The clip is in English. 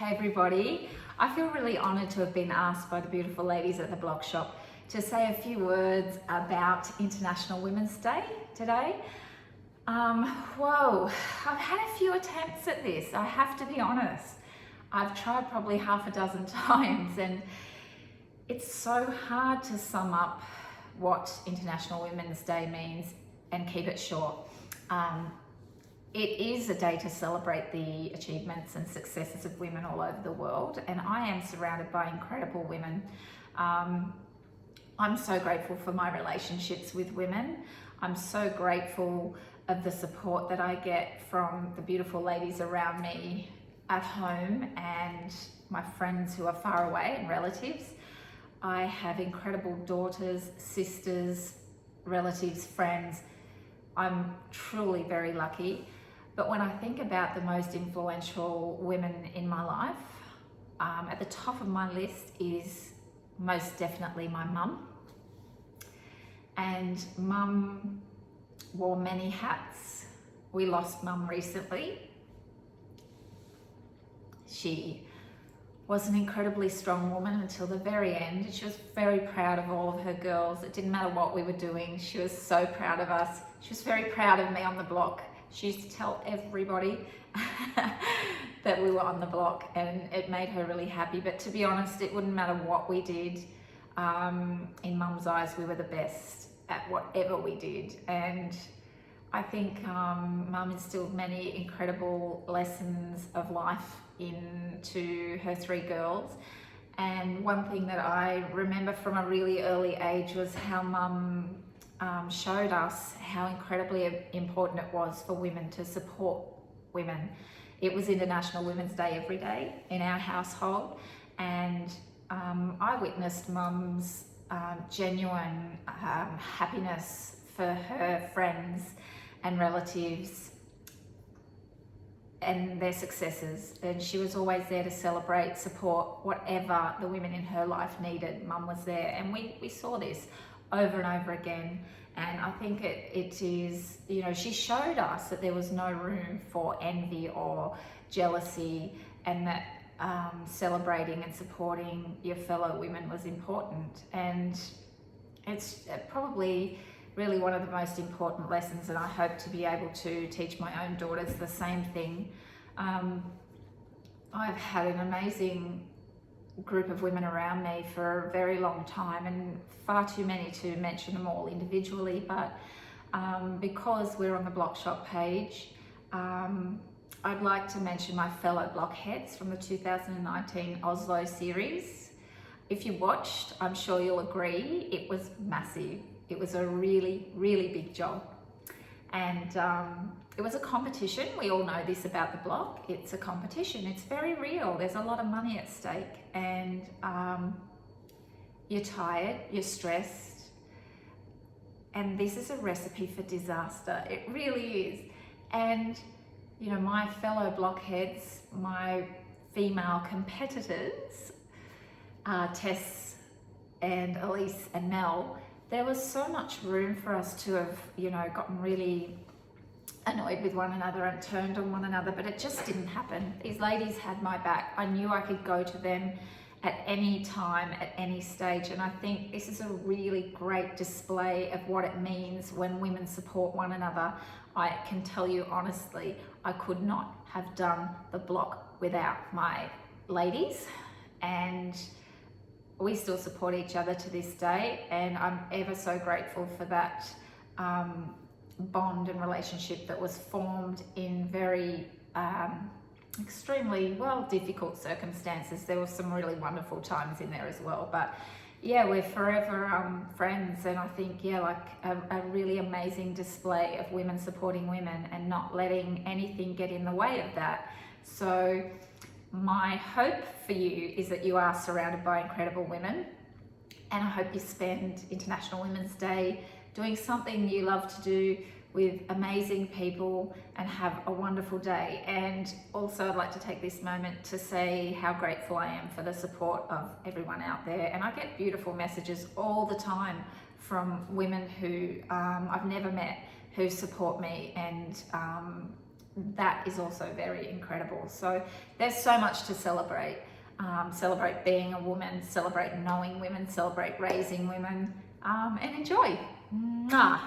Hey everybody, I feel really honoured to have been asked by the beautiful ladies at the blog shop to say a few words about International Women's Day today. Whoa, I've had a few attempts at this, I have to be honest. I've tried probably half a dozen times and it's so hard to sum up what International Women's Day means and keep it short. It is a day to celebrate the achievements and successes of women all over the world, and I am surrounded by incredible women. I'm so grateful for my relationships with women. I'm so grateful of the support that I get from the beautiful ladies around me at home and my friends who are far away and relatives. I have incredible daughters, sisters, relatives, friends. I'm truly very lucky. But when I think about the most influential women in my life, at the top of my list is most definitely my mum. And mum wore many hats. We lost mum recently. She was an incredibly strong woman until the very end. She was very proud of all of her girls. It didn't matter what we were doing. She was so proud of us. She was very proud of me on the block. She used to tell everybody that we were on the block, and it made her really happy. But to be honest, it wouldn't matter what we did. In mum's eyes, we were the best at whatever we did. And I think mum instilled many incredible lessons of life into her three girls. And one thing that I remember from a really early age was how mum showed us how incredibly important it was for women to support women. It was International Women's Day every day in our household, and I witnessed mum's genuine happiness for her friends and relatives and their successes, and she was always there to celebrate, support whatever the women in her life needed. Mum was there, and we saw this over and over again. And I think it is, she showed us that there was no room for envy or jealousy, and that celebrating and supporting your fellow women was important. And it's probably really one of the most important lessons, and I hope to be able to teach my own daughters the same thing. I've had an amazing group of women around me for a very long time, and far too many to mention them all individually, but because we're on the Block Shop page, I'd like to mention my fellow blockheads from the 2019 Oslo series. If you watched, I'm sure you'll agree, it was massive. It was a really, really big job. And it was a competition. We all know this about the block. It's a competition. It's very real. There's a lot of money at stake, and you're tired, you're stressed, and this is a recipe for disaster. It really is. And my fellow blockheads, my female competitors, Tess and Elise and Mel, there was so much room for us to have, gotten really annoyed with one another and turned on one another, but it just didn't happen. These ladies had my back. I knew I could go to them at any time, at any stage, and I think this is a really great display of what it means when women support one another. I can tell you honestly, I could not have done the block without my ladies, and we still support each other to this day, and I'm ever so grateful for that bond and relationship that was formed in very extremely difficult circumstances. There were some really wonderful times in there as well, but yeah, we're forever friends. And I think a really amazing display of women supporting women and not letting anything get in the way of that. So my hope for you is that you are surrounded by incredible women, and I hope you spend International Women's Day doing something you love to do with amazing people and have a wonderful day. And also I'd like to take this moment to say how grateful I am for the support of everyone out there. And I get beautiful messages all the time from women who I've never met, who support me and that is also very incredible. So there's so much to celebrate. Celebrate being a woman, celebrate knowing women, celebrate raising women, and enjoy. Mwah.